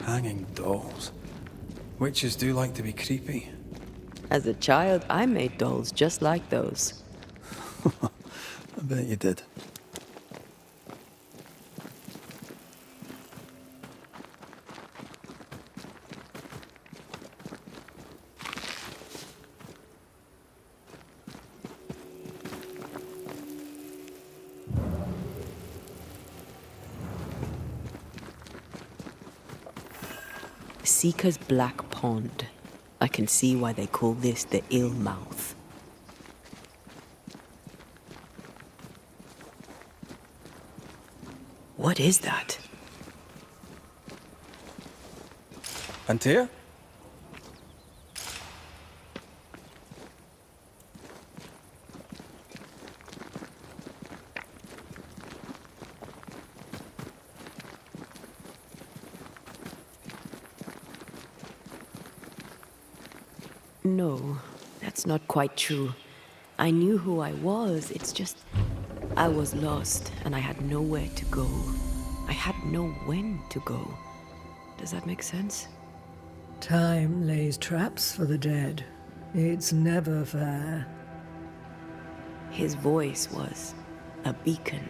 Hanging dolls. Witches do like to be creepy. As a child, I made dolls just like those. I bet you did. Seeker's Black Pond. I can see why they call this the Ill Mouth. What is that? Antea? No, that's not quite true. I knew who I was, it's just... I was lost, and I had nowhere to go. I had no when to go. Does that make sense? Time lays traps for the dead. It's never fair. His voice was a beacon.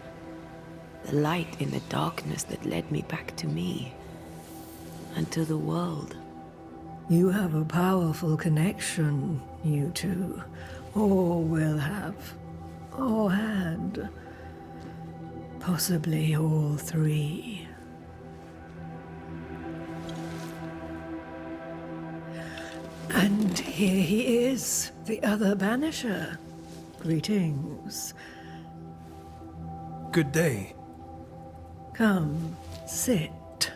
The light in the darkness that led me back to me. And to the world. You have a powerful connection, you two. Or will have. Or had. Possibly all three. And here he is, the other Banisher. Greetings. Good day. Come, sit.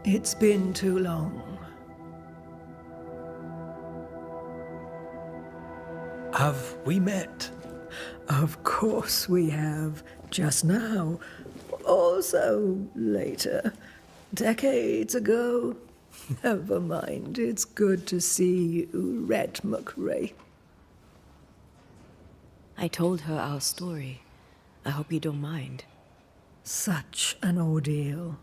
It's been too long. Have we met? Of course we have. Just now. Also later. Decades ago. Never mind. It's good to see you, Red McRae. I told her our story. I hope you don't mind. Such an ordeal.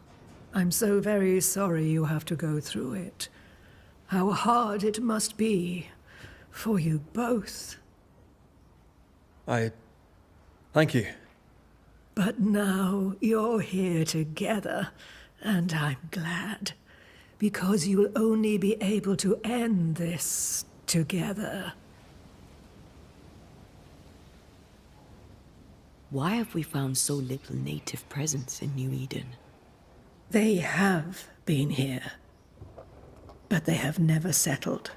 I'm so very sorry you have to go through it. How hard it must be for you both. Thank you. But now you're here together, and I'm glad. Because you'll only be able to end this together. Why have we found so little native presence in New Eden? They have been here, but they have never settled.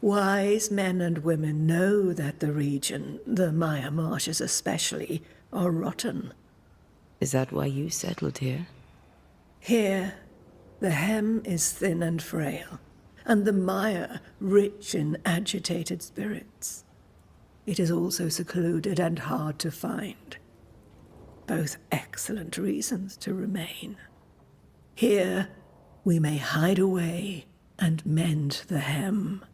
Wise men and women know that the region, the Maya Marshes especially, are rotten. Is that why you settled here? Here, the hem is thin and frail, and the Maya rich in agitated spirits. It is also secluded and hard to find. Both excellent reasons to remain. Here, we may hide away and mend the hem.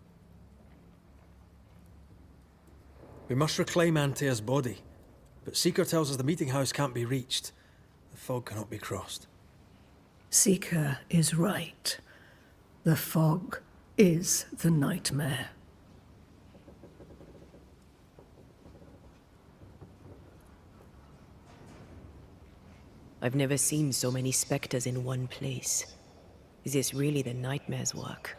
We must reclaim Antea's body, but Seeker tells us the meeting house can't be reached. The fog cannot be crossed. Seeker is right. The fog is the nightmare. I've never seen so many specters in one place. Is this really the nightmare's work?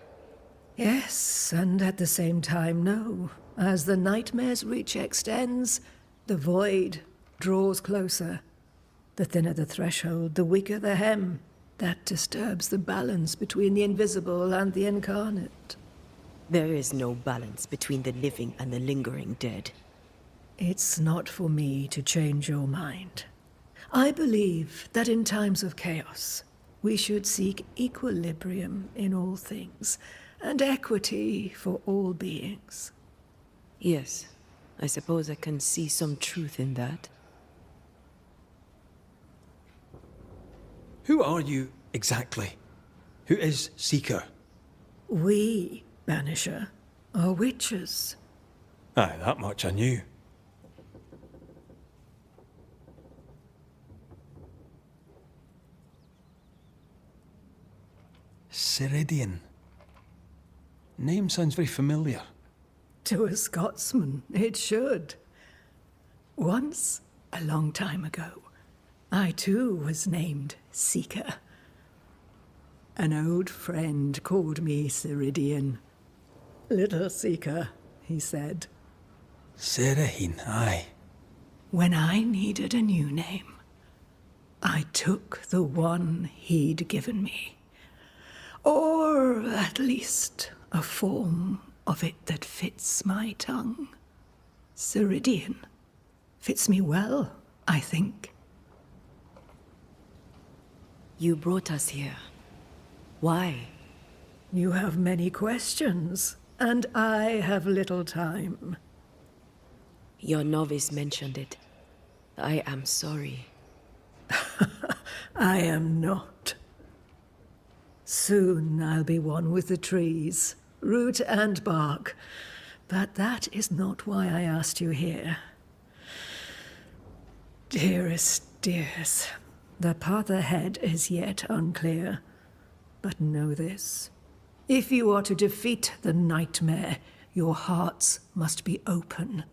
Yes, and at the same time, no. As the nightmare's reach extends, the void draws closer. The thinner the threshold, the weaker the hem. That disturbs the balance between the invisible and the incarnate. There is no balance between the living and the lingering dead. It's not for me to change your mind. I believe that in times of chaos, we should seek equilibrium in all things, and equity for all beings. Yes, I suppose I can see some truth in that. Who are you exactly? Who is Seeker? We, Banisher, are witches. Aye, that much I knew. Ceridian. Name sounds very familiar. To a Scotsman, it should. Once, a long time ago, I too was named Seeker. An old friend called me Ceridian. Little Seeker, he said. Serahine, aye. When I needed a new name, I took the one he'd given me. Or at least a form of it that fits my tongue. Ceridian. Fits me well, I think. You brought us here. Why? You have many questions, and I have little time. Your novice mentioned it. I am sorry. I am not. Soon I'll be one with the trees, root and bark. But that is not why I asked you here. Dearest dears, the path ahead is yet unclear. But know this. If you are to defeat the nightmare, your hearts must be open.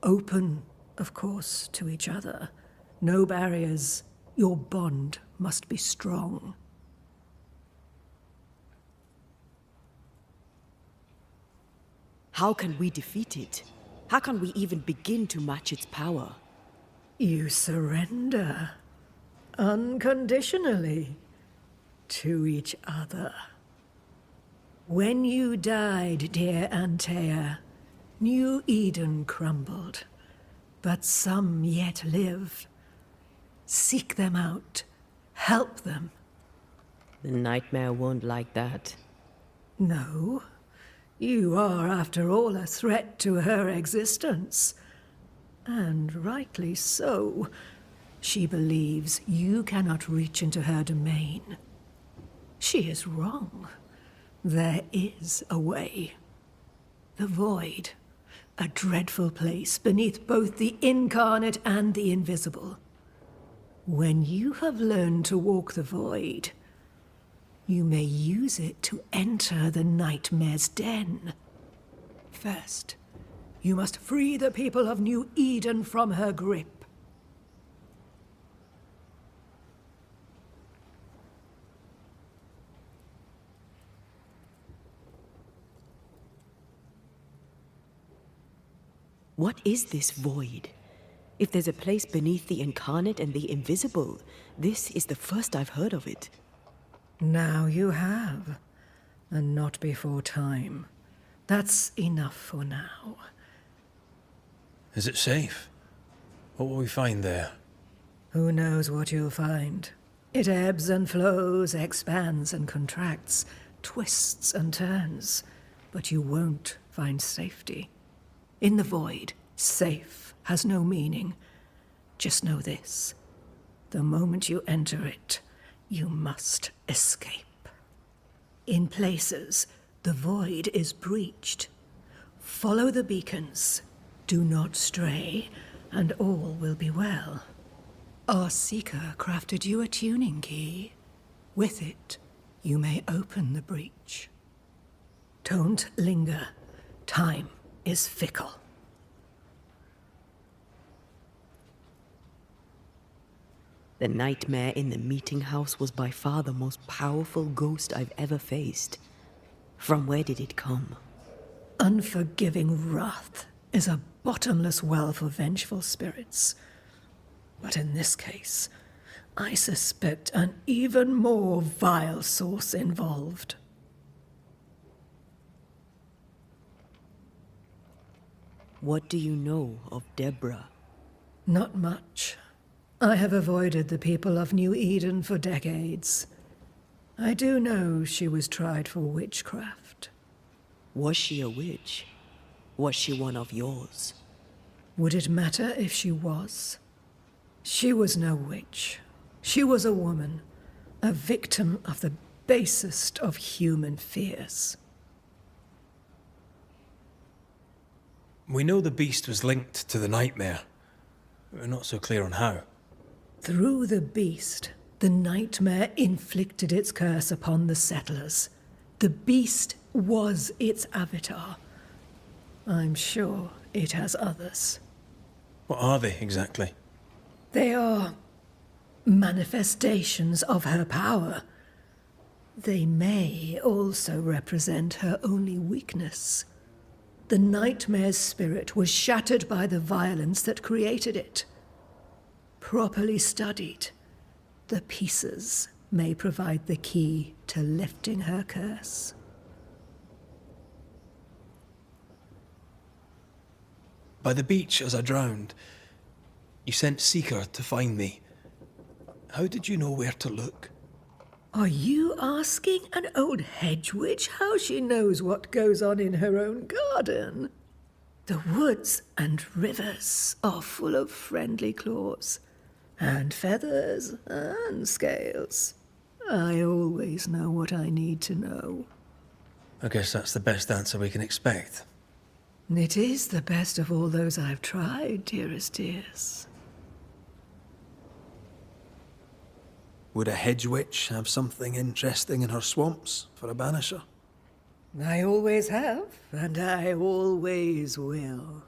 Open, of course, to each other. No barriers. Your bond must be strong. How can we defeat it? How can we even begin to match its power? You surrender. Unconditionally. To each other. When you died, dear Antea, New Eden crumbled. But some yet live. Seek them out. Help them. The nightmare won't like that. No. You are, after all, a threat to her existence. And rightly so. She believes you cannot reach into her domain. She is wrong. There is a way. The Void. A dreadful place beneath both the incarnate and the invisible. When you have learned to walk the Void, you may use it to enter the nightmare's den. First, you must free the people of New Eden from her grip. What is this void? If there's a place beneath the incarnate and the invisible, this is the first I've heard of it. Now you have, and not before time. That's enough for now. Is it safe? What will we find there? Who knows what you'll find? It ebbs and flows, expands and contracts, twists and turns. But you won't find safety. In the Void, safe has no meaning. Just know this. The moment you enter it, you must escape. In places, the Void is breached. Follow the beacons. Do not stray, and all will be well. Our Seeker crafted you a tuning key. With it, you may open the breach. Don't linger. Time is fickle. The nightmare in the meeting house was by far the most powerful ghost I've ever faced. From where did it come? Unforgiving wrath is a bottomless well for vengeful spirits. But in this case, I suspect an even more vile source involved. What do you know of Deborah? Not much. I have avoided the people of New Eden for decades. I do know she was tried for witchcraft. Was she a witch? Was she one of yours? Would it matter if she was? She was no witch. She was a woman, a victim of the basest of human fears. We know the beast was linked to the nightmare. We're not so clear on how. Through the beast, The nightmare inflicted its curse upon the settlers. The beast was its avatar. I'm sure it has others. What are they exactly? They are manifestations of her power. They may also represent her only weakness. The nightmare's spirit was shattered by the violence that created it. Properly studied, the pieces may provide the key to lifting her curse. By the beach as I drowned, you sent Seeker to find me. How did you know where to look? Are you asking an old hedge witch how she knows what goes on in her own garden? The woods and rivers are full of friendly claws, and feathers and scales. I always know what I need to know. I guess that's the best answer we can expect. It is the best of all those I've tried, dearest dears. Would a hedge witch have something interesting in her swamps for a banisher? I always have, and I always will.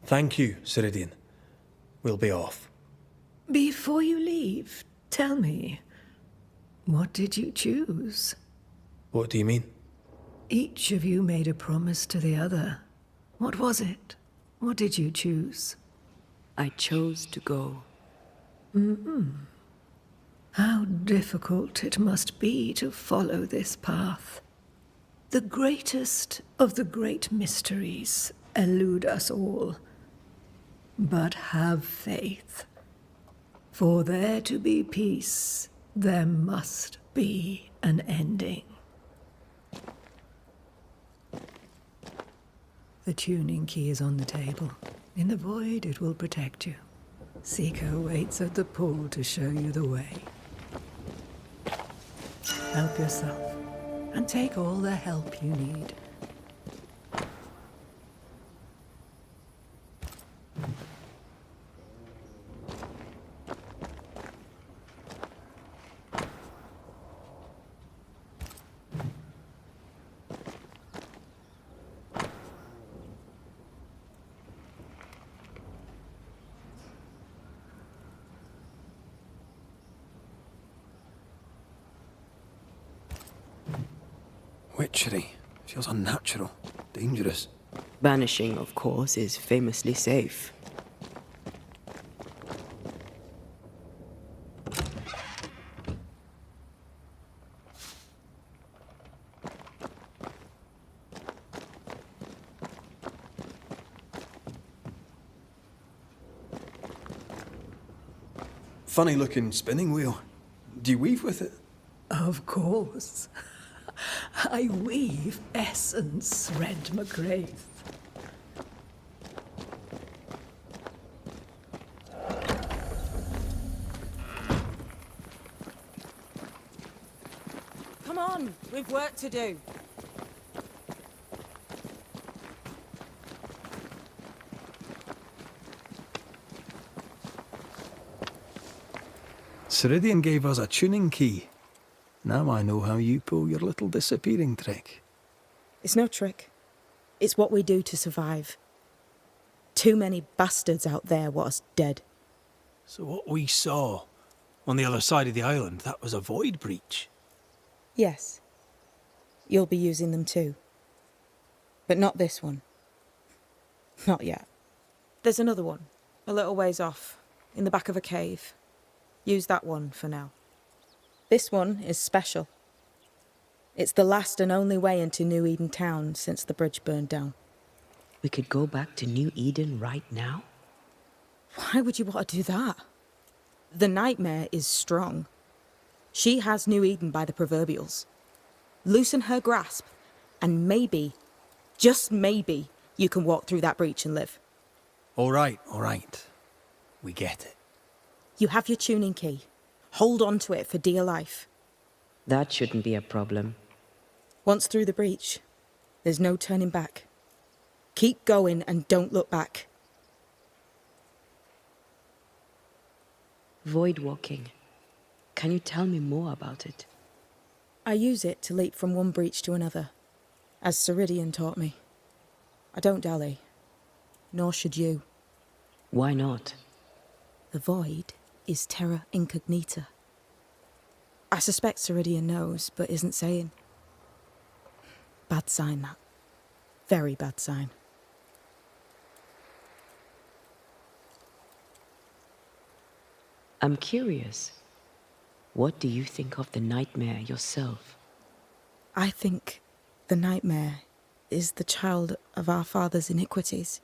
Thank you, Ceridian. We'll be off. Before you leave, tell me, what did you choose? What do you mean? Each of you made a promise to the other. What was it? What did you choose? I chose to go. How difficult it must be to follow this path. The greatest of the great mysteries elude us all. But have faith. For there to be peace, there must be an ending. The tuning key is on the table. In the void, it will protect you. Seeker waits at the pool to show you the way. Help yourself, and take all the help you need. Witchery. Feels unnatural. Dangerous. Banishing, of course, is famously safe. Funny looking spinning wheel. Do you weave with it? Of course. I weave essence, Red McGrath. Come on, we've work to do. Ceridian gave us a tuning key. Now I know how you pull your little disappearing trick. It's no trick. It's what we do to survive. Too many bastards out there want us dead. So what we saw on the other side of the island, that was a void breach? Yes. You'll be using them too. But not this one. Not yet. There's another one, a little ways off, in the back of a cave. Use that one for now. This one is special. It's the last and only way into New Eden town since the bridge burned down. We could go back to New Eden right now? Why would you want to do that? The nightmare is strong. She has New Eden by the proverbials. Loosen her grasp, and maybe, just maybe, you can walk through that breach and live. All right. We get it. You have your tuning key. Hold on to it for dear life. That shouldn't be a problem. Once through the breach, there's no turning back. Keep going and don't look back. Void walking. Can you tell me more about it? I use it to leap from one breach to another, as Ceridian taught me. I don't dally, nor should you. Why not? The void is terra incognita. I suspect Ceridian knows, but isn't saying. Bad sign, that. Very bad sign. I'm curious. What do you think of the nightmare yourself? I think the nightmare is the child of our father's iniquities.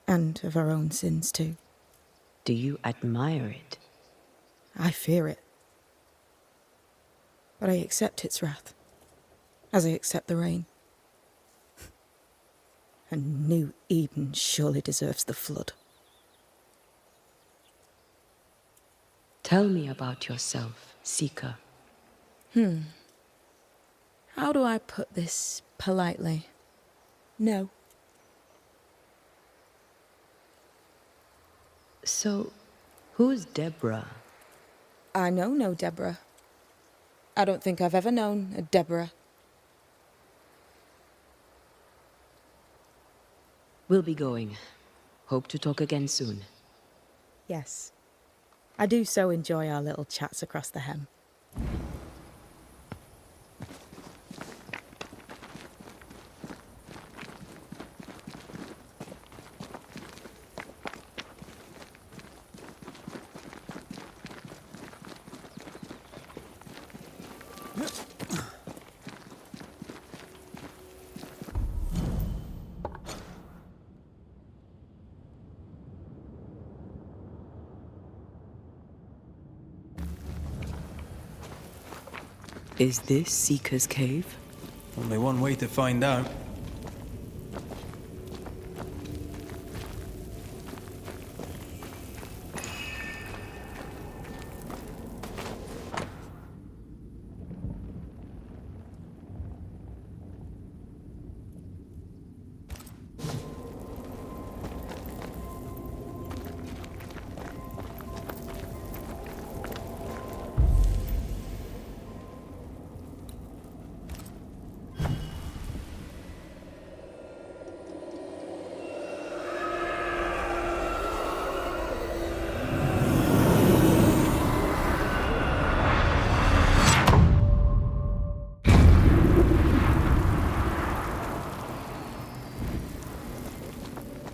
And of our own sins, too. Do you admire it? I fear it. But I accept its wrath, as I accept the rain. And New Eden surely deserves the flood. Tell me about yourself, Seeker. How do I put this politely? No. So, who's Deborah? I know no Deborah. I don't think I've ever known a Deborah. We'll be going. Hope to talk again soon. Yes. I do so enjoy our little chats across the hem. Is this Seeker's cave? Only one way to find out.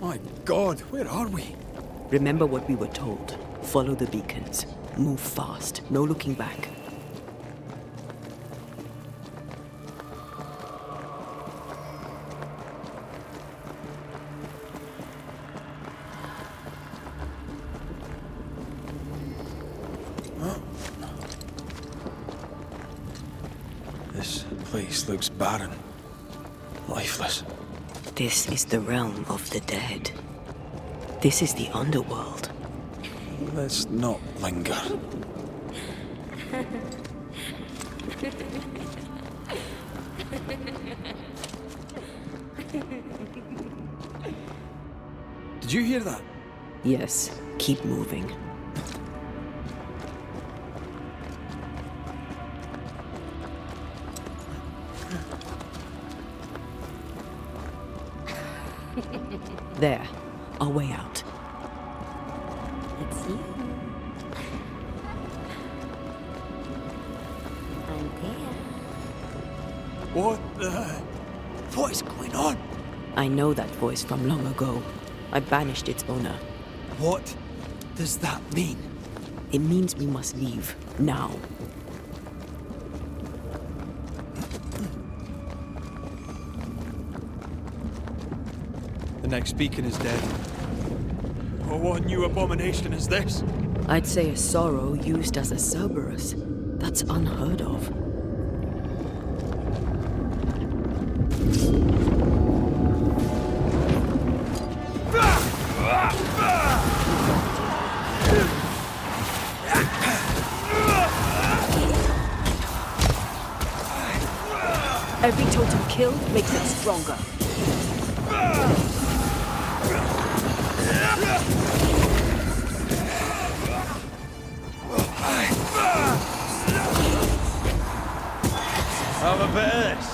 My God, where are we? Remember what we were told. Follow the beacons. Move fast. No looking back. This place looks barren. Lifeless. This is the realm of the dead. This is the underworld. Let's not linger. Did you hear that? Yes, keep moving. There, our way out. It's you. I'm there. What is going on? I know that voice from long ago. I banished its owner. What does that mean? It means we must leave. Now. The next beacon is dead. Oh, what new abomination is this? I'd say a sorrow used as a Cerberus. That's unheard of. Every totem killed makes it stronger. Have a bit of this.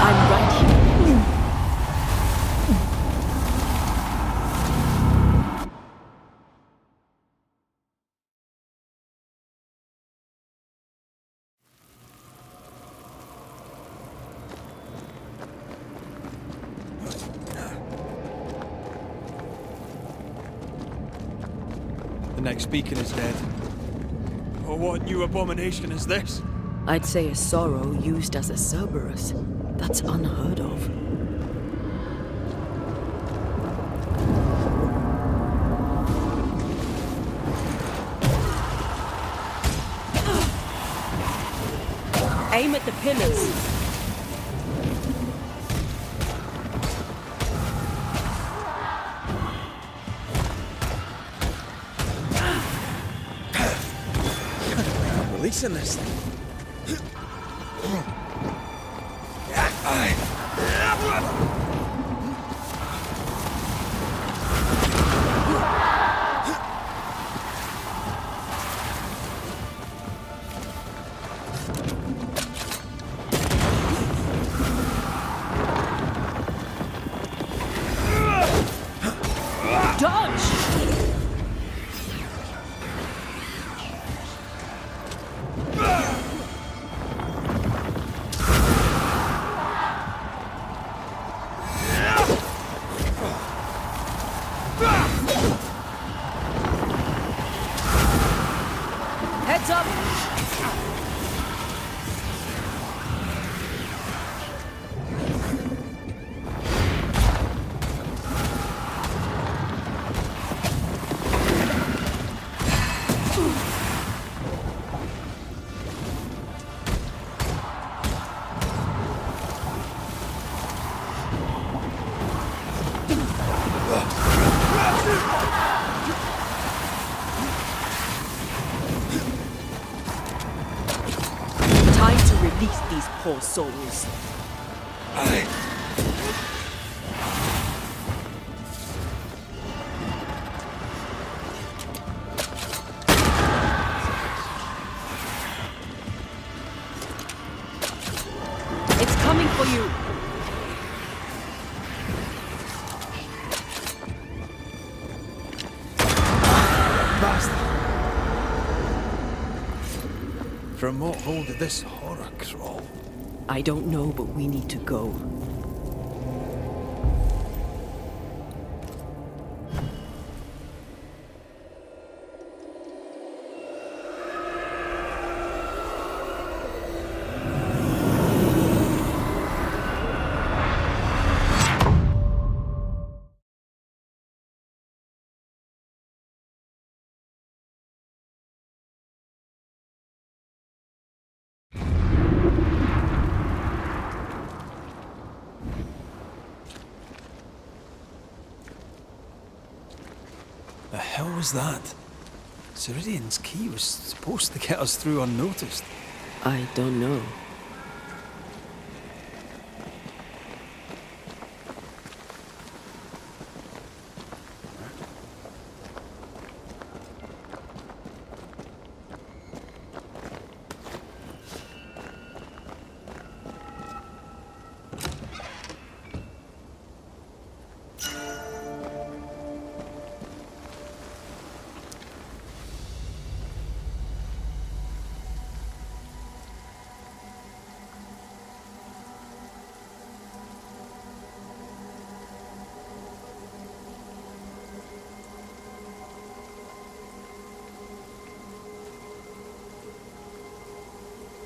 I'm right here. The next beacon is dead. Oh, what new abomination is this? I'd say a sorrow used as a Cerberus. That's unheard of. Aim at the pillars. I'm releasing this thing. Dodge! Heads up! Time to release these poor souls. It's coming for you. Bastard! From what hole did this horror crawl? I don't know, but we need to go. The hell was that? Ceridian's key was supposed to get us through unnoticed. I don't know.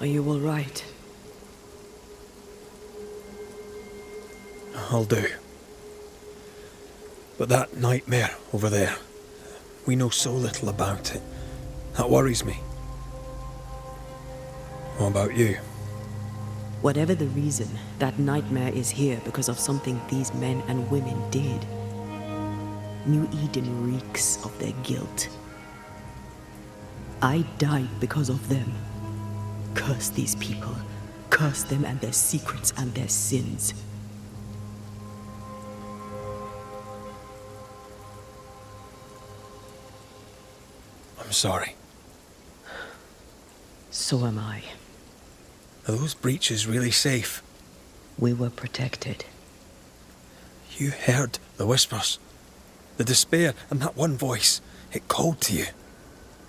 Are you all right? I'll do. But that nightmare over there, we know so little about it. That worries me. What about you? Whatever the reason, that nightmare is here because of something these men and women did. New Eden reeks of their guilt. I died because of them. Curse these people. Curse them and their secrets and their sins. I'm sorry. So am I. Are those breaches really safe? We were protected. You heard the whispers, the despair, and that one voice. It called to you.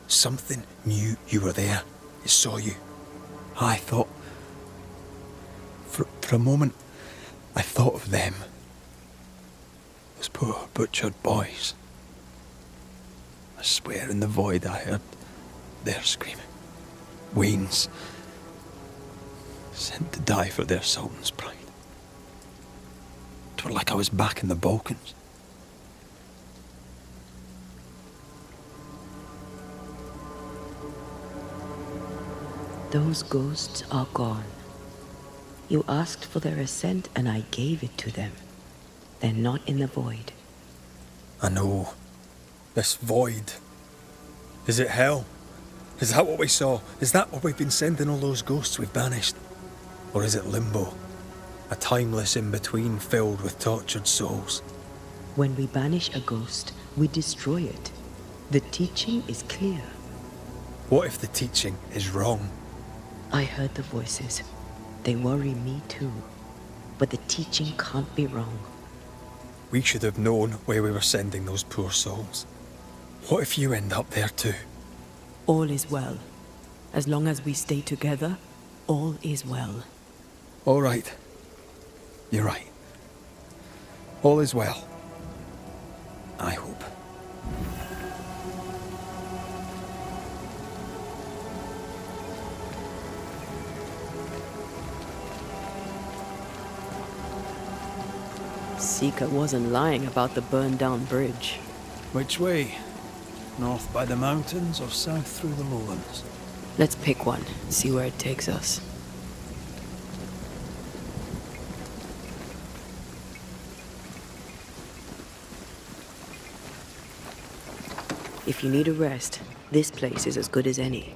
Something knew you were there. It saw you. I thought... For a moment, I thought of them. Those poor butchered boys. I swear in the void I heard their screaming. Wains. Sent to die for their sultan's pride. It was like I was back in the Balkans. Those ghosts are gone. You asked for their assent and I gave it to them. They're not in the void. I know. This void. Is it hell? Is that what we saw? Is that what we've been sending all those ghosts we've banished? Or is it limbo? A timeless in-between filled with tortured souls? When we banish a ghost, we destroy it. The teaching is clear. What if the teaching is wrong? I heard the voices. They worry me too. But the teaching can't be wrong. We should have known where we were sending those poor souls. What if you end up there too? All is well. As long as we stay together, all is well. All right. You're right. All is well. I hope. Seeker wasn't lying about the burned-down bridge. Which way? North by the mountains or south through the lowlands? Let's pick one, see where it takes us. If you need a rest, this place is as good as any.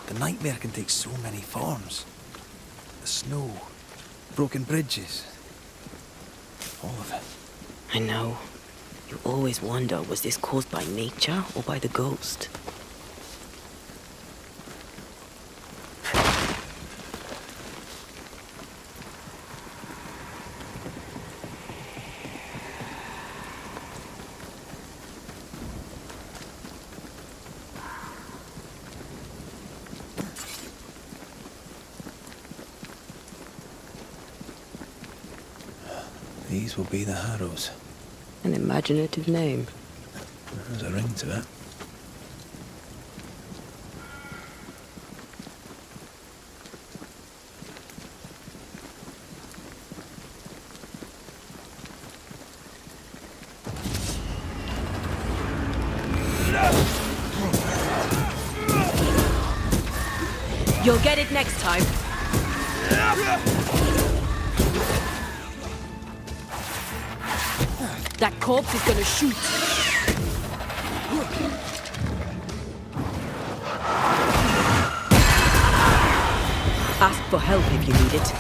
The nightmare can take so many forms. The snow, broken bridges, all of it. I know. You always wonder, was this caused by nature or by the ghost? These will be the Harrows. An imaginative name. There's a ring to it. You'll get it next time. That corpse is gonna shoot. Ask for help if you need it.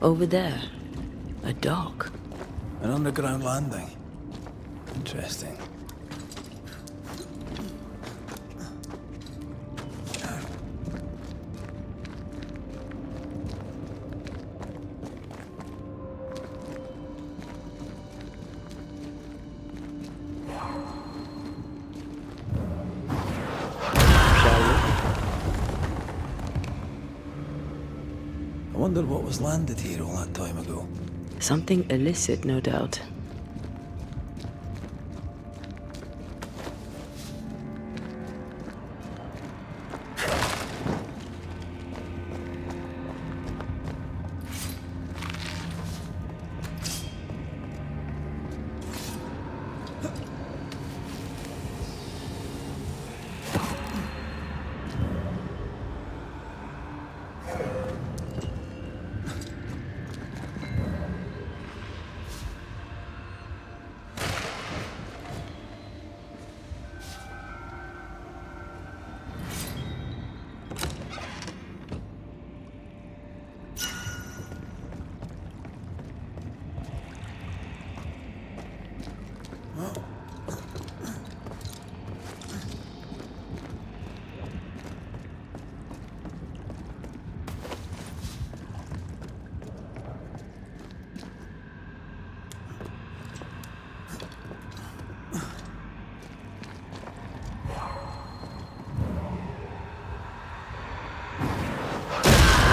Over there. A dock. An underground landing. Interesting. I wonder what was landed here all that time ago. Something illicit, no doubt.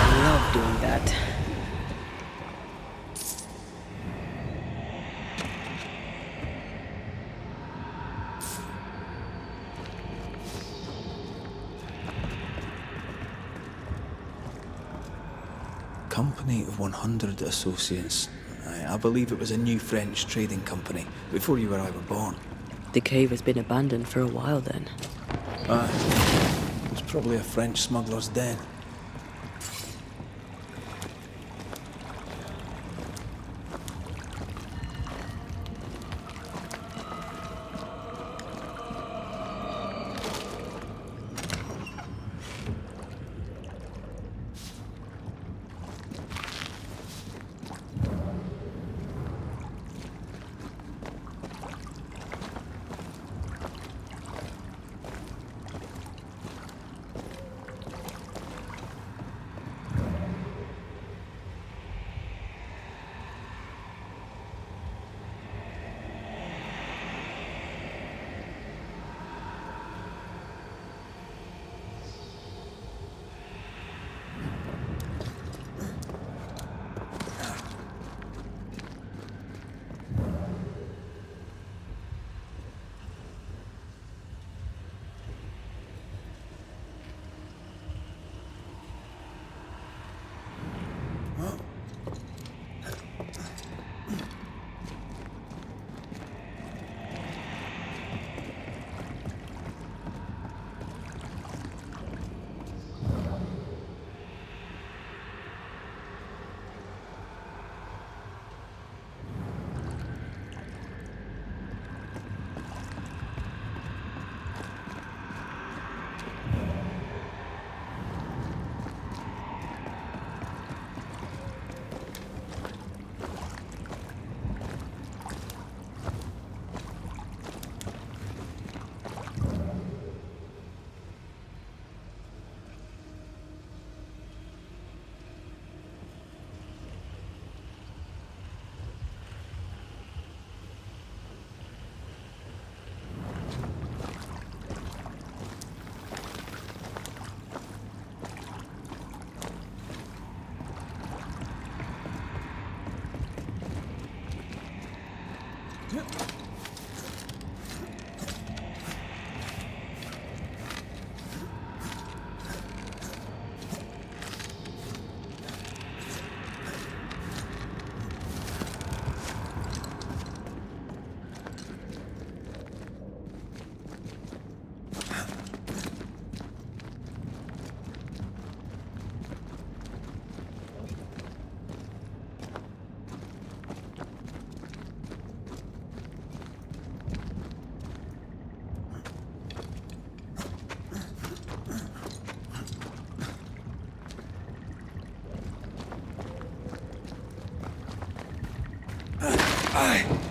I love doing that. Company of 100 Associates. I believe it was a new French trading company, before you or I were born. The cave has been abandoned for a while then. It was probably a French smuggler's den. Aye.